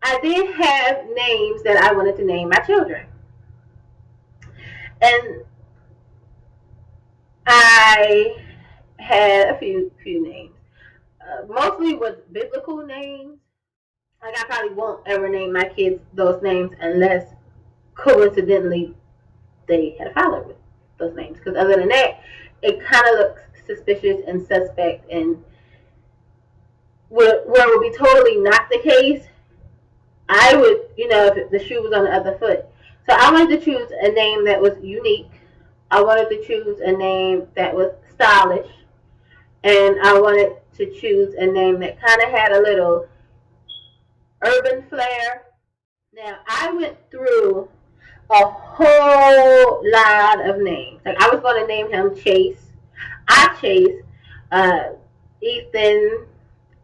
I did have names that I wanted to name my children. And I had a few names. Mostly was biblical names. Like I probably won't ever name my kids those names unless coincidentally they had a father with those names. Because other than that, it kind of looks suspicious and suspect, and where it would be totally not the case, I would, if the shoe was on the other foot. So I wanted to choose a name that was unique. I wanted to choose a name that was stylish, and I wanted to choose a name that kind of had a little urban flair. Now I went through a whole lot of names. Like I was going to name him Chase. I Chase, uh, Ethan.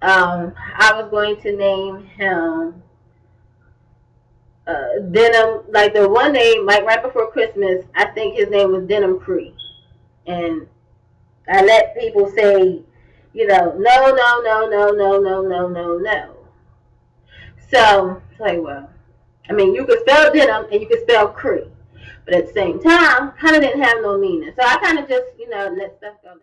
I was going to name him Denim. Like the one name, like right before Christmas, I think his name was Denim Cree, and I let people say, no, no, no, no, no, no, no, no, no. So it's like, well, I mean, you could spell denim and you could spell Cree, but at the same time, kind of didn't have no meaning. So I kind of just, let stuff go.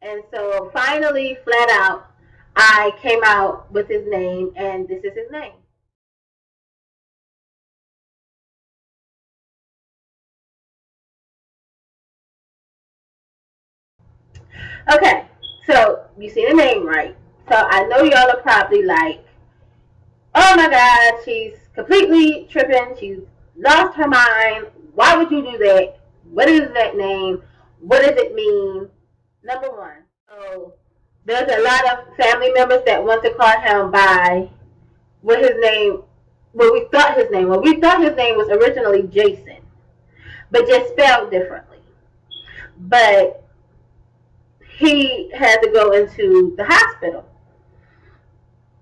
And so finally, flat out, I came out with his name, and this is his name. Okay, so you see the name right. So I know y'all are probably like, oh my God, she's completely tripping. She's lost her mind. Why would you do that? What is that name? What does it mean? Number one, so there's a lot of family members that want to call him by what his name, what we thought his name was. We thought his name was originally Jason, but just spelled differently. But he had to go into the hospital.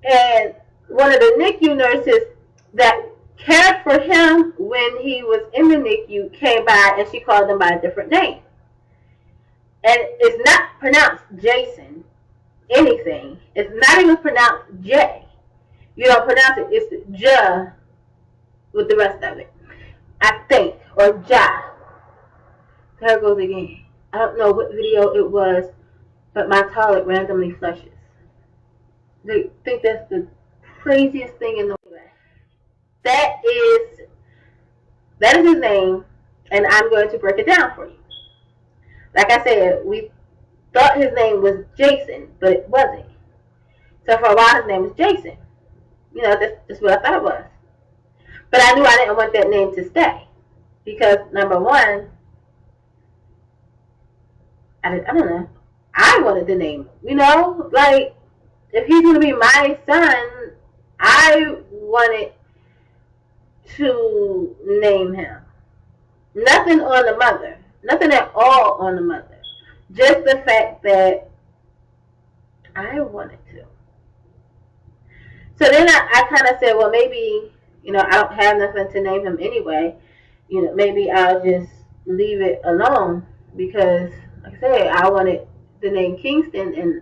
And one of the NICU nurses that cared for him when he was in the NICU came by, and she called him by a different name. And it's not pronounced Jason anything. It's not even pronounced J. You don't pronounce it. It's J with the rest of it. I think. Or Ja. There it goes again. I don't know what video it was, but my toilet randomly flushes. They think that's the craziest thing in the world. That is that is his name, and I'm going to break it down for you. Like I said, we thought his name was Jason, but it wasn't. So for a while, his name was Jason. That's what I thought it was. But I knew I didn't want that name to stay because number one, I don't know. I wanted the name. Like if he's gonna be my son, I wanted to name him. Nothing on the mother. Nothing at all on the mother. Just the fact that I wanted to. So then I kind of said, well, maybe, I don't have nothing to name him anyway. Maybe I'll just leave it alone because, like I said, I wanted the name Kingston, and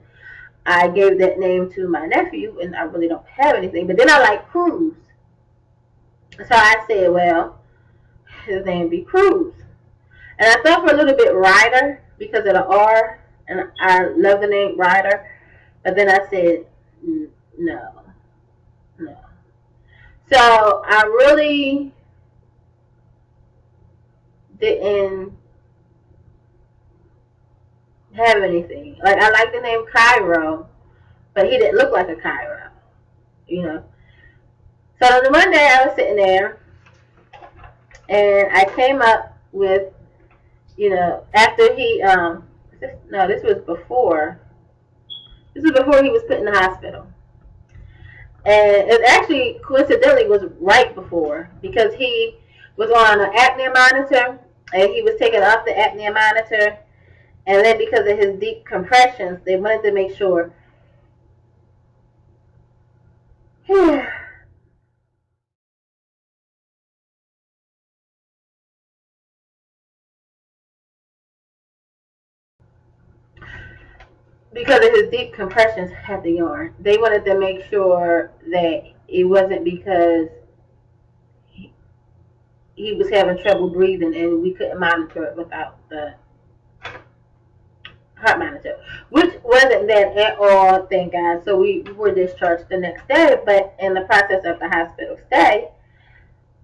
I gave that name to my nephew, and I really don't have anything. But then I like Cruz. So I said, well, his name be Cruz. And I thought for a little bit Ryder because of the R, and I love the name Ryder. But then I said, no. So I really didn't have anything. Like I like the name Cairo, but he didn't look like a Cairo, you know. So the one day I was sitting there, and I came up with, after he this was before. This was before he was put in the hospital. And it actually coincidentally was right before because he was on an apnea monitor and he was taken off the apnea monitor, and then because of his deep compressions, they wanted to make sure because of his deep compressions had the yarn. They wanted to make sure that it wasn't because he was having trouble breathing, and we couldn't monitor it without the heart monitor, which wasn't that at all, thank God. So we were discharged the next day, but in the process of the hospital stay,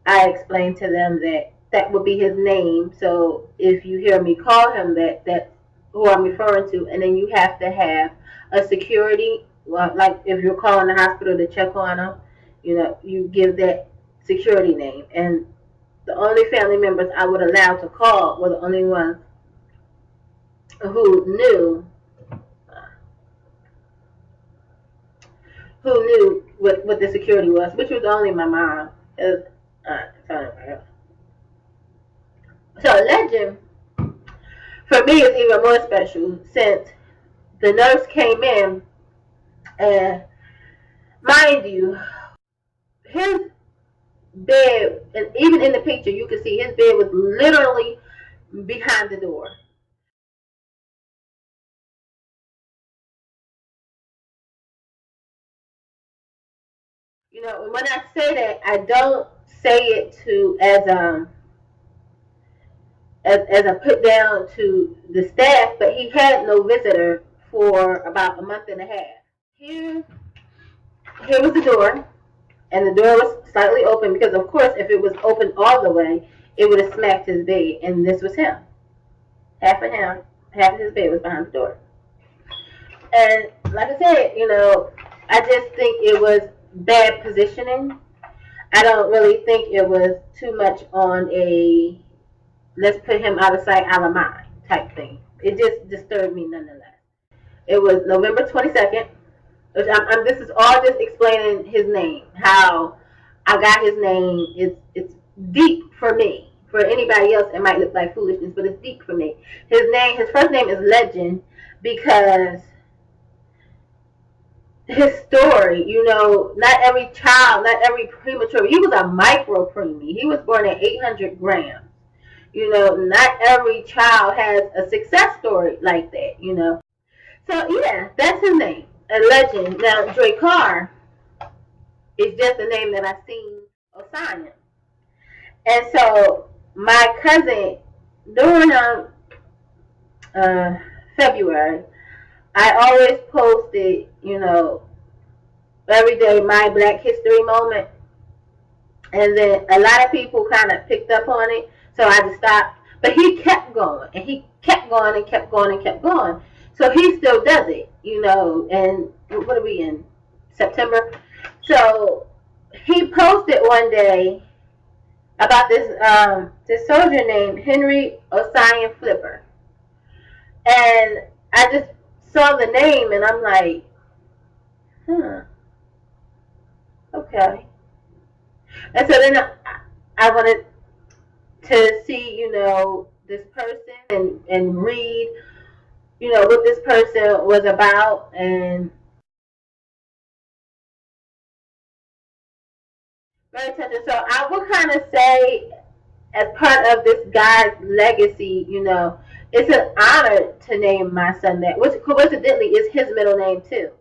I explained to them that that would be his name. So if you hear me call him that, that's who I'm referring to. And then you have to have a security, well, like if you're calling the hospital to check on him, you give that security name. And the only family members I would allow to call were the only ones who knew what the security was, which was only my mom. So Legend, for me, is even more special since the nurse came in, and mind you, his bed, and even in the picture, you can see his bed was literally behind the door. When I say that, I don't say it to as a put down to the staff, but he had no visitor for about a month and a half. Here was the door, and the door was slightly open because, of course, if it was open all the way, it would have smacked his bed, and this was him. Half of his bed was behind the door. And like I said, I just think it was bad positioning. I don't really think it was too much on a let's put him out of sight, out of mind type thing. It just disturbed me nonetheless. It was November 22nd. Which this is all just explaining his name, how I got his name. It's deep for me. For anybody else, it might look like foolishness, but it's deep for me. His first name is Legend because his story, not every child, not every premature, he was a micro preemie. He was born at 800 grams. Not every child has a success story like that, So, yeah, that's his name, a Legend. Now, Drakkar is just a name that I've seen Osanya. And so, my cousin, during February, I always posted, every day my Black History moment. And then a lot of people kind of picked up on it. So I just stopped. But he kept going. And he kept going and kept going and kept going. So he still does it, And what are we in? September? So he posted one day about this soldier named Henry Osanya Flipper. And I just saw the name and I'm like, okay. And so then I wanted to see, this person and read, what this person was about. And very touching. So I would kind of say, as part of this guy's legacy, it's an honor to name my son that, which coincidentally is his middle name too.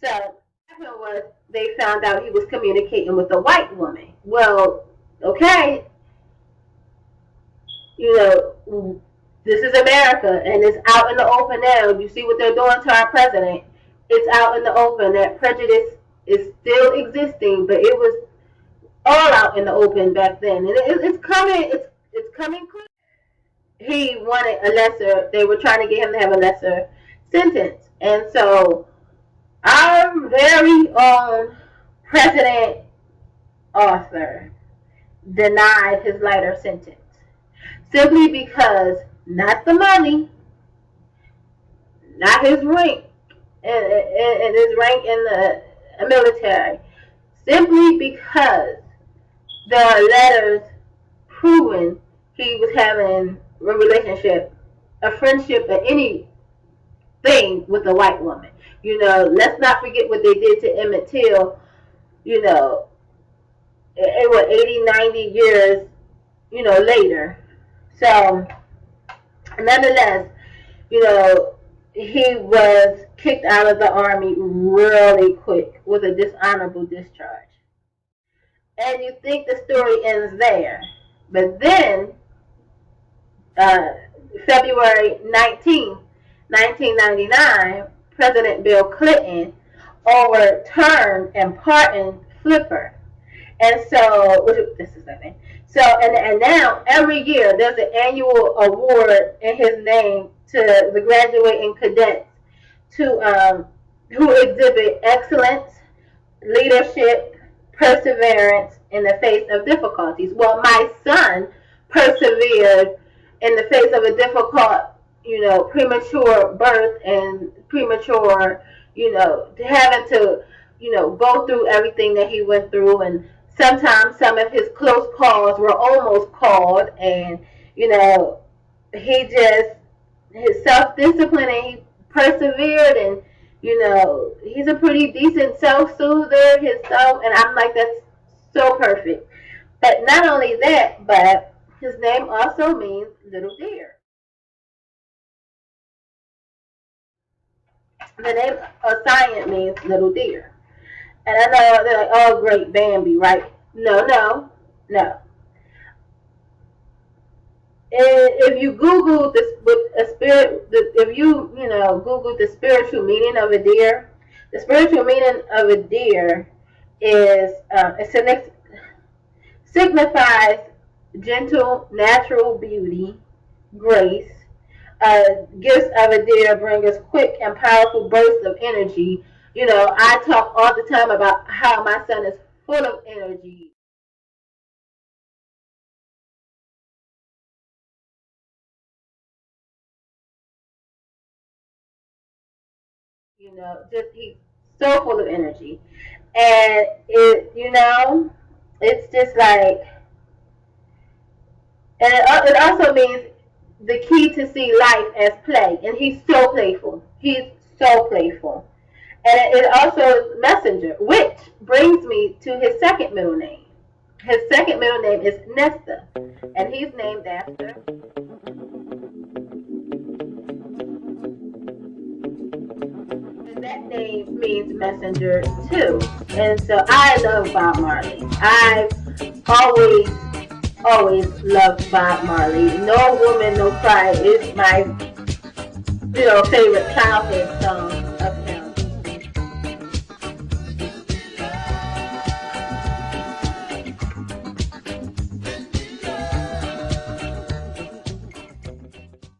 So what happened was they found out he was communicating with a white woman. Well, okay, this is America, and it's out in the open now. You see what they're doing to our president. It's out in the open. That prejudice is still existing, but it was all out in the open back then, and it's coming. It's coming quick. He wanted a lesser. They were trying to get him to have a lesser sentence, and so our very own President Arthur denied his lighter sentence simply because not the money, not his rank, and his rank in the military, simply because there are letters proving he was having a relationship, a friendship, or anything with a white woman. Let's not forget what they did to Emmett Till, it was 80, 90 years, later. So, nonetheless, he was kicked out of the Army really quick with a dishonorable discharge. And you think the story ends there. But then, February 19th, 1999, President Bill Clinton overturned and pardoned Flipper. And so, this is nothing. So, and now every year there's an annual award in his name to the graduating cadets who exhibit excellence, leadership, perseverance in the face of difficulties. Well, my son persevered in the face of a difficult, premature birth and premature, having to, go through everything that he went through. And sometimes some of his close calls were almost called. And, he just, his self-discipline, and he persevered. And, he's a pretty decent self-soother himself. And I'm like, that's so perfect. But not only that, but his name also means little deer. The name Oscion means little deer. And I know they're like, oh, great, Bambi, right? No. If you Google this with a spirit, if you Google the spiritual meaning of a deer, the spiritual meaning of a deer is it signifies gentle, natural beauty, grace. Gifts of a deer bring us quick and powerful bursts of energy. I talk all the time about how my son is full of energy. Just he's so full of energy. And it's just like, and it also means the key to see life as play. And he's so playful. He's so playful. And it also messenger, which brings me to his second middle name. His second middle name is Nesta, and he's named after. And that name means messenger too. And so I love Bob Marley. I've always loved Bob Marley. No Woman, No Cry is my favorite childhood song.